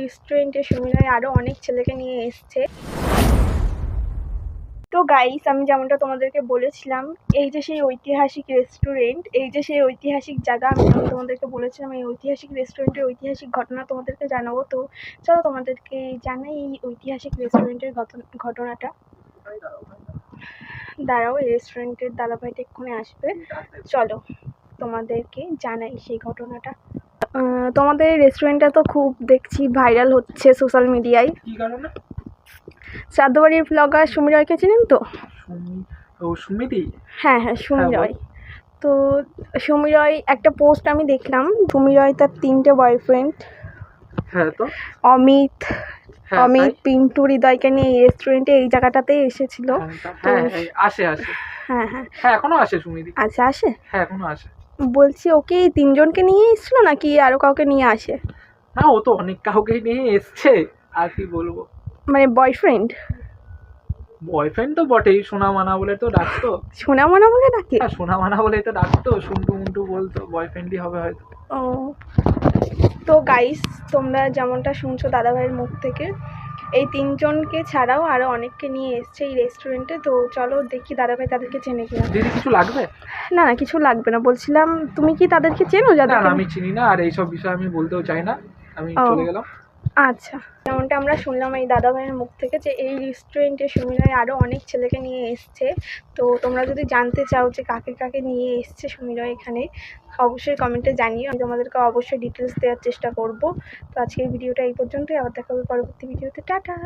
রেস্টুরেন্টে সুমিরয় আরও অনেক ছেলেকে নিয়ে এসছে। তো গাইস, আমি যেমনটা তোমাদেরকে বলেছিলাম, এই যে সেই ঐতিহাসিক রেস্টুরেন্ট, এই যে সেই ঐতিহাসিক জায়গা, আমি যেমন তোমাদেরকে বলেছিলাম এই ঐতিহাসিক রেস্টুরেন্টের ঐতিহাসিক ঘটনা তোমাদেরকে জানাবো। তো চলো তোমাদেরকে জানাই এই ঐতিহাসিক রেস্টুরেন্টের ঘটনাটা। দাঁড়াও, এই রেস্টুরেন্টের দাদাভাইটা এক্ষুনি আসবে, চলো তোমাদেরকে জানাই সেই ঘটনাটা। তোমাদের রেস্টুরেন্টটা তো খুব দেখছি ভাইরাল হচ্ছে সোশ্যাল মিডিয়ায়। কি কারণে? শ্রাদ্ধবাড়ির ব্লগার সুমিরয়কে চেনেন তো? সুমিতি? হ্যাঁ হ্যাঁ, সুমিরয়। তো সুমিরয় একটা পোস্ট আমি দেখলাম, সুমিরয় তার 3টে বয়ফ্রেন্ড, হ্যাঁ তো অমিত, তাই? পিন্টু, হৃদয়কে নিয়ে এই রেস্টুরেন্টে এই জায়গাটাতেই এসেছিল। হ্যাঁ আসে আসে হ্যাঁ হ্যাঁ হ্যাঁ, এখনো আসে সুমিতি। আচ্ছা, আসে? হ্যাঁ, এখনো আসে। বলছি, ওকে এই 3জনকে নিয়ে এসেছিল নাকি আরও কাউকে নিয়ে আসে? না, ও তো অনেক কাউকেই নিয়ে এসছে, আর কি বলবো। মানে বয়ফ্রেন্ড তো বটেই, সোনামানা বলে তো ডাকতো। সোনামনা বলে ডাকে? হ্যাঁ, সোনামানা বলেই তো ডাকতো, সুন্টু মুন্টু বলতো, বয়ফ্রেন্ডই হবে হয়তো। ও, তো গাইস, তোমরা যেমনটা শুনছো দাদাভাইয়ের মুখ থেকে, এই 3জনকে ছাড়াও আরও অনেককে নিয়ে এসছে এই রেস্টুরেন্টে। তো চলো দেখি দাদাভাই তাদেরকে চেনে কিনা। দিদি, কিছু লাগবে? না না, কিছু লাগবে না। বলছিলাম, তুমি কি তাদেরকে চেনো? না যাদেরকে আমি চিনি না, আর এইসব বিষয়ে আমি বলতেও চাই না, আমি ও চলে গেলাম। আচ্ছা, যেমনটা আমরা শুনলাম এই দাদাভাইয়ের মুখ থেকে যে এই রেস্টুরেন্টে সুমিরয় আরও অনেক ছেলেকে নিয়ে এসছে। তো তোমরা যদি জানতে চাও যে কাকে কাকে নিয়ে এসছে সুমিরয় এখানে, অবশ্যই কমেন্টে জানিও, আমি তোমাদেরকে অবশ্যই ডিটেলস দেওয়ার চেষ্টা করব। তো আজকের ভিডিওটা এই পর্যন্তই, আবার দেখা হবে পরবর্তী ভিডিওতে। টাটা।